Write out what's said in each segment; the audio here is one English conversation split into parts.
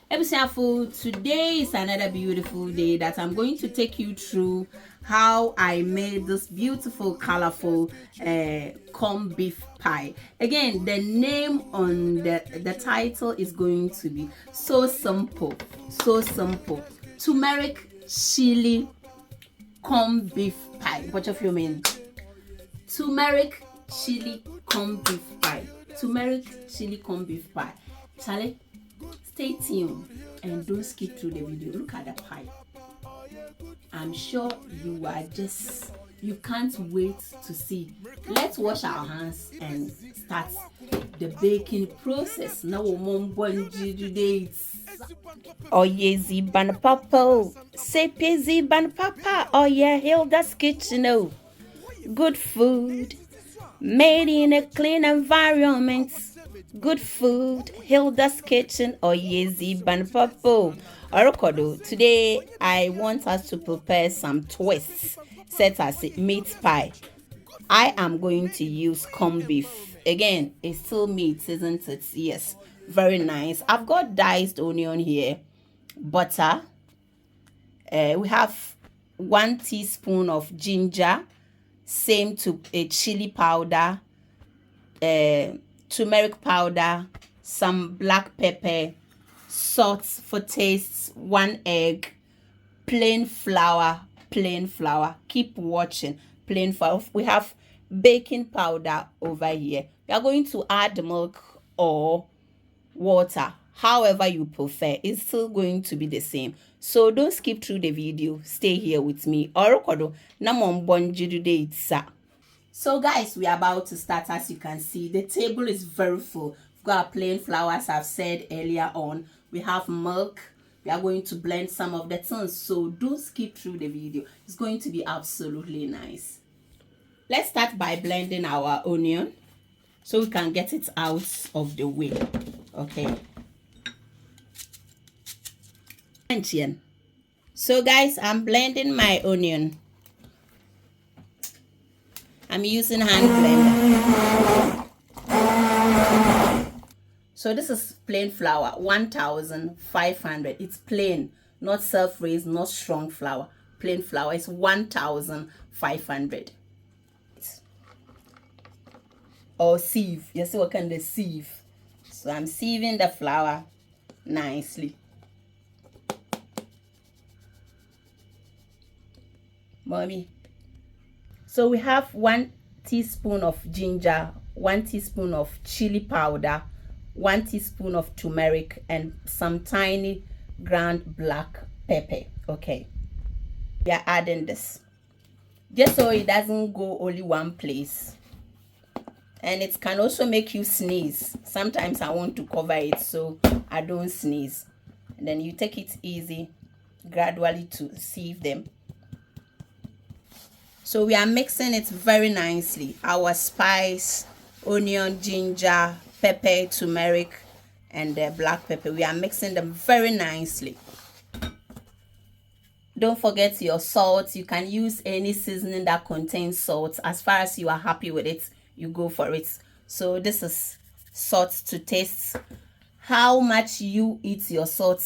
Ebusiafo, today is another beautiful day that I'm going to take you through how I made this beautiful, colorful corned beef pie. Again, the name on the title is going to be so simple, so simple. Turmeric chili corned beef pie. What of you mean? Turmeric chili corned beef pie. Turmeric chili corned beef pie. Charlie, stay tuned and don't skip through the video. Look at the pie. I'm sure you can't wait to see. Let's wash our hands and start the baking process. Now dates. Oh yeah, Ziban Papa. Sepe Ziban Papa. Oh yeah, Hilda's kitchen. Oh, good food made in a clean environment. Good food, Hilda's kitchen, or Yezi Banpapo. Orokodo, today I want us to prepare some twists, set as meat pie. I am going to use corned beef. Again, it's still meat, isn't it? Yes, very nice. I've got diced onion here, butter. We have 1 teaspoon of ginger, same to a chili powder, turmeric powder, some black pepper, salt for taste, 1 egg, plain flour. Keep watching. Plain flour. We have baking powder over here. We are going to add milk or water, however you prefer. It's still going to be the same, so don't skip through the video. Stay here with me. So guys, we are about to start. As you can see, the table is very full. We've got plain flour, as I've said earlier on. We have milk. We are going to blend some of the things, so don't skip through the video. It's going to be absolutely nice. Let's start by blending our onion so we can get it out of the way. Okay. So guys, I'm blending my onion. I'm using hand blender. So this is plain flour, 1,500. It's plain, not self-raised, not strong flour. Plain flour is 1,500. Or sieve. You see what kind of sieve? So I'm sieving the flour nicely. Mommy. So we have 1 teaspoon of ginger, 1 teaspoon of chili powder, 1 teaspoon of turmeric, and some tiny ground black pepper. Okay. We are adding this just so it doesn't go only one place. And it can also make you sneeze. Sometimes I want to cover it so I don't sneeze. And then you take it easy, gradually to sieve them. So we are mixing it very nicely. Our spice, onion, ginger, pepper, turmeric, and black pepper. We are mixing them very nicely. Don't forget your salt. You can use any seasoning that contains salt. As far as you are happy with it, you go for it. So this is salt to taste. How much you eat your salt.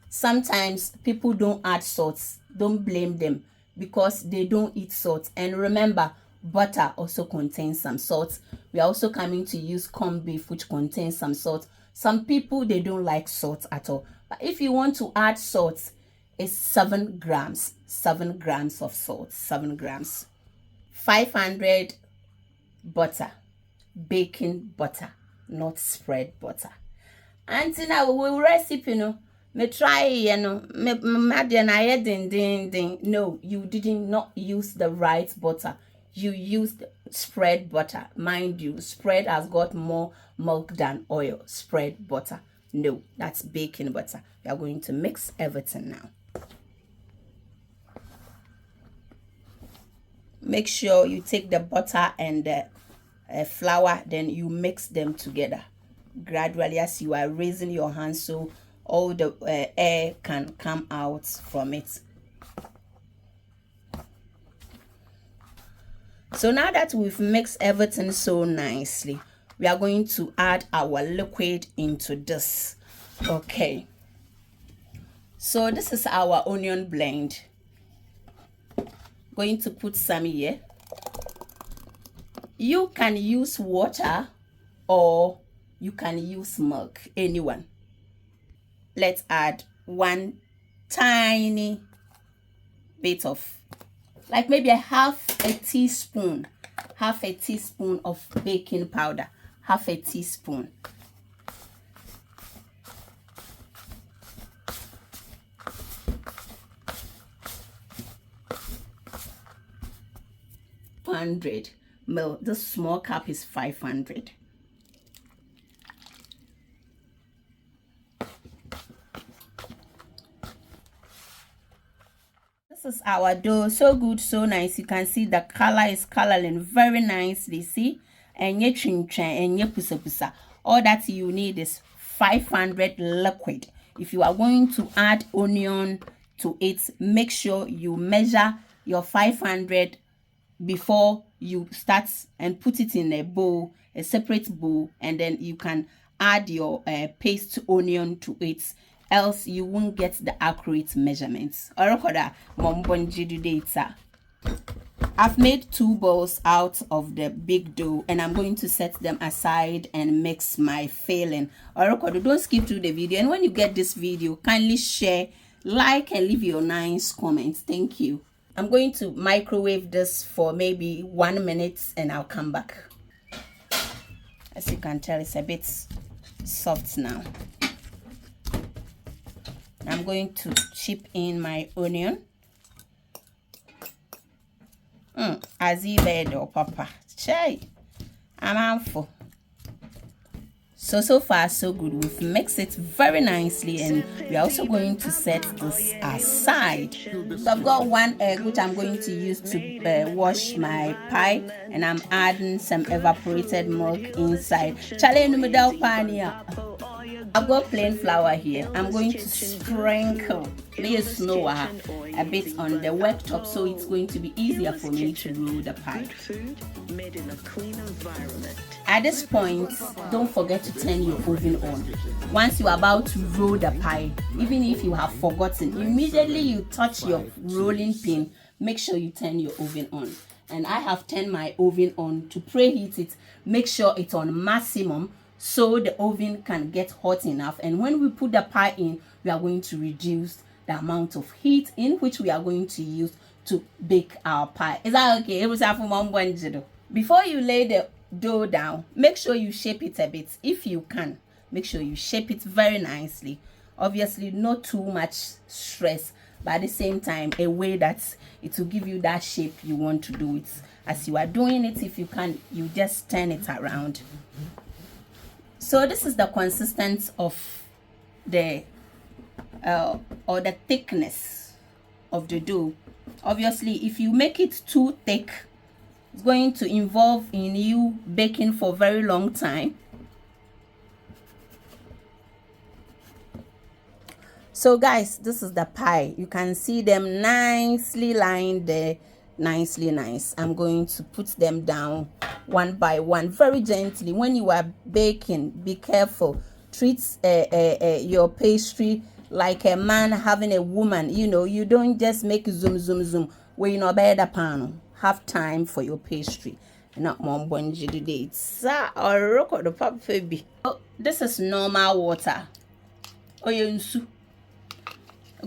Sometimes people don't add salt. Don't blame them, because they don't eat salt. And remember, butter also contains some salt. We are also coming to use corned beef, which contains some salt. Some people, they don't like salt at all. But if you want to add salt, it's 7 grams. 7 grams of salt. 7 grams. 500 butter. Baking butter, not spread butter. And now we will recipe, me try, no, you did not use the right butter. You used spread butter. Mind you, spread has got more milk than oil. Spread butter. No, that's baking butter. We are going to mix everything now. Make sure you take the butter and the flour, then you mix them together gradually as you are raising your hand, so all the air can come out from it. So now that we've mixed everything so nicely, we are going to add our liquid into this. Okay. So this is our onion blend. Going to put some here. You can use water or you can use milk, anyone. Let's add one tiny bit of, like maybe half a teaspoon of baking powder, half a teaspoon. Ml. This small cup is 500. This is our dough. So good, so nice. You can see the color is coloring very nicely. See, and pusa. All that you need is 500 liquid. If you are going to add onion to it, make sure you measure your 500 before you start and put it in a bowl, a separate bowl, and then you can add your paste onion to it, else you won't get the accurate measurements. I've made 2 balls out of the big dough and I'm going to set them aside and mix my filling. Don't skip through the video, and when you get this video, kindly share, like, and leave your nice comments. Thank you. I'm going to microwave this for maybe 1 minute and I'll come back. As you can tell, it's a bit soft now. I'm going to chip in my onion. Azibe or papa. Chai. I'm handful. So far so good. We've mixed it very nicely and we're also going to set this aside. So I've got 1 egg which I'm going to use to wash my pie, and I'm adding some evaporated milk inside. I've got plain flour here. I'm going to sprinkle snow a bit on the worktop so it's going to be easier for me to roll the pie. At this point, don't forget to turn your oven on. Once you're about to roll the pie, even if you have forgotten, immediately you touch your rolling pin, make sure you turn your oven on. And I have turned my oven on to preheat it. Make sure it's on maximum so the oven can get hot enough, and when we put the pie in, we are going to reduce the amount of heat in which we are going to use to bake our pie. Is that okay? Before you lay the dough down, make sure you shape it a bit. If you can, make sure you shape it very nicely. Obviously not too much stress, but at the same time a way that it will give you that shape you want to do it. As you are doing it, if you can, you just turn it around. So this is the consistency of the or the thickness of the dough. Obviously, if you make it too thick, it's going to involve in you baking for a very long time. So guys, this is the pie. You can see them nicely lying there, nicely nice. I'm going to put them down one by one, very gently. When you are baking, be careful. Treat your pastry like a man having a woman. You know, you don't just make zoom zoom zoom where you know better pan. Have time for your pastry. Not mom bonji today. Or the pop baby. Oh, this is normal water. Oh, I'm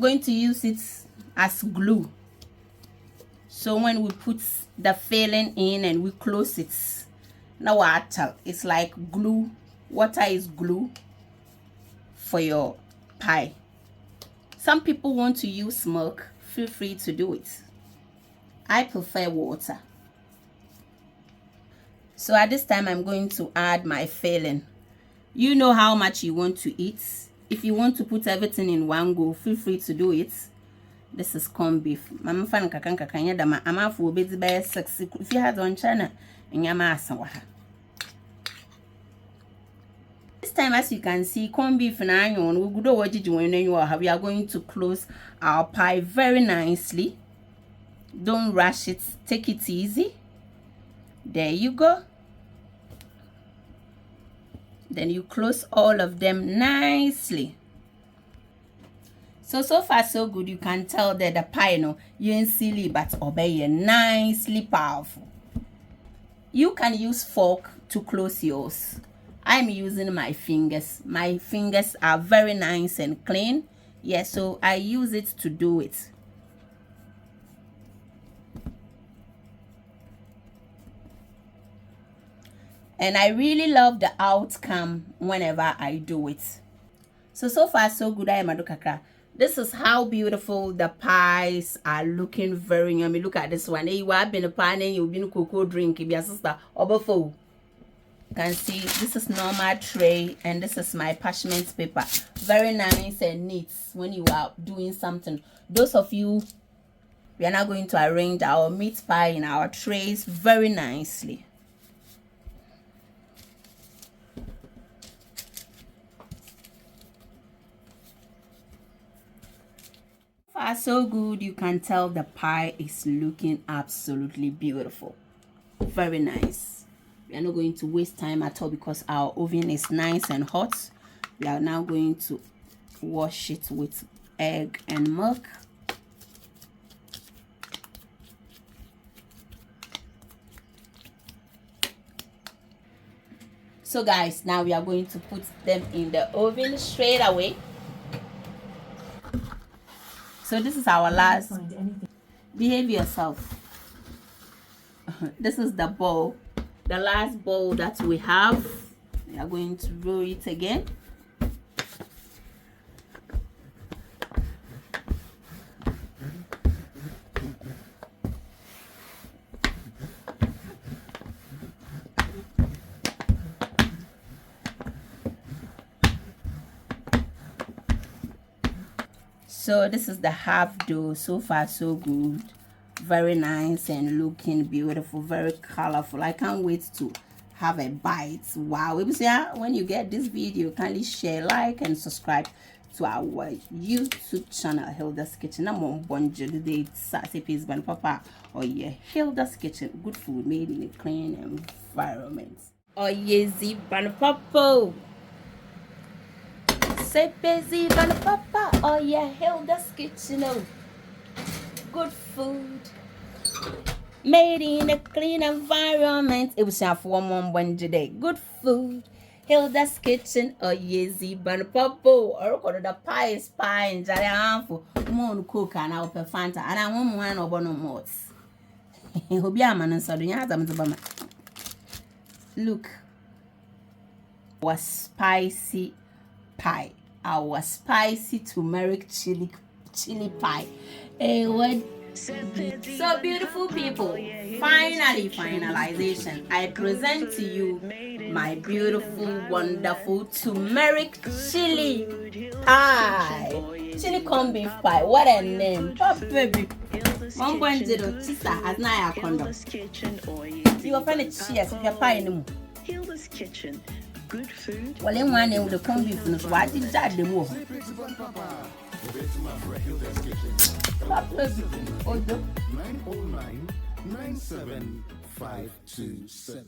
going to use it as glue. So when we put the filling in and we close it, now water, it's like glue. Water is glue for your pie. Some people want to use milk. Feel free to do it. I prefer water. So at this time, I'm going to add my filling. You know how much you want to eat. If you want to put everything in one go, feel free to do it. This is corned beef. Mama fan kakanya dama amafu obedi by 6. If you had on channel, nyama asawaha. This time, as you can see, corned beef and onion, we go what did you want to we are going to close our pie very nicely. Don't rush it. Take it easy. There you go. Then you close all of them nicely. So far so good. You can tell that the pie no you ain't silly but obey nicely powerful. You can use fork to close yours. I'm using my fingers. My fingers are very nice and clean. Yeah, so I use it to do it. And I really love the outcome whenever I do it. So far so good. I am Adokakra. This is how beautiful the pies are looking, very yummy. Look at this one. Hey, you have been a pan and you've been a cocoa drink. Your sister overflow. You can see this is normal tray and this is my parchment paper. Very nice and neat when you are doing something. Those of you, we are now going to arrange our meat pie in our trays very nicely. Far so good. You can tell the pie is looking absolutely beautiful, very nice. We are not going to waste time at all because our oven is nice and hot. We are now going to wash it with egg and milk. So guys, now we are going to put them in the oven straight away. So this is our last. Behave yourself. This is the bowl, the last bowl that we have. We are going to roll it again. So this is the half dough. So far so good, very nice and looking beautiful, very colorful. I can't wait to have a bite. Wow. When you get this video, kindly share, like and subscribe to our YouTube channel, Hilda's Kitchen. I'm on bonjour today, sassy peas ban papa. Oh yeah, Hilda's Kitchen, good food made in a clean environment. Oh yeah, ban papa. Say busy ban papa. Oh yeah, Hilda's Kitchen. Oh, good food made in a clean environment. It was for one day. Good food, Hilda's Kitchen. Oh yeah, ban papa. Or the pie is pie and jolly handful. More cook and I'll pay Fanta and I want one or no more. Look, our spicy pie, our spicy turmeric chili pie. What? So beautiful people, finally finalization. I present to you my beautiful, wonderful turmeric chili pie, chili corn beef pie. What a name! Oh baby, 1.0 sister has now a condom. You will find it cheers if you're pie anymore. Hilda's Kitchen. Good food. Well, in one name with the corn beef, no, so why did that the move? Stop baby. Oh, 909 97527.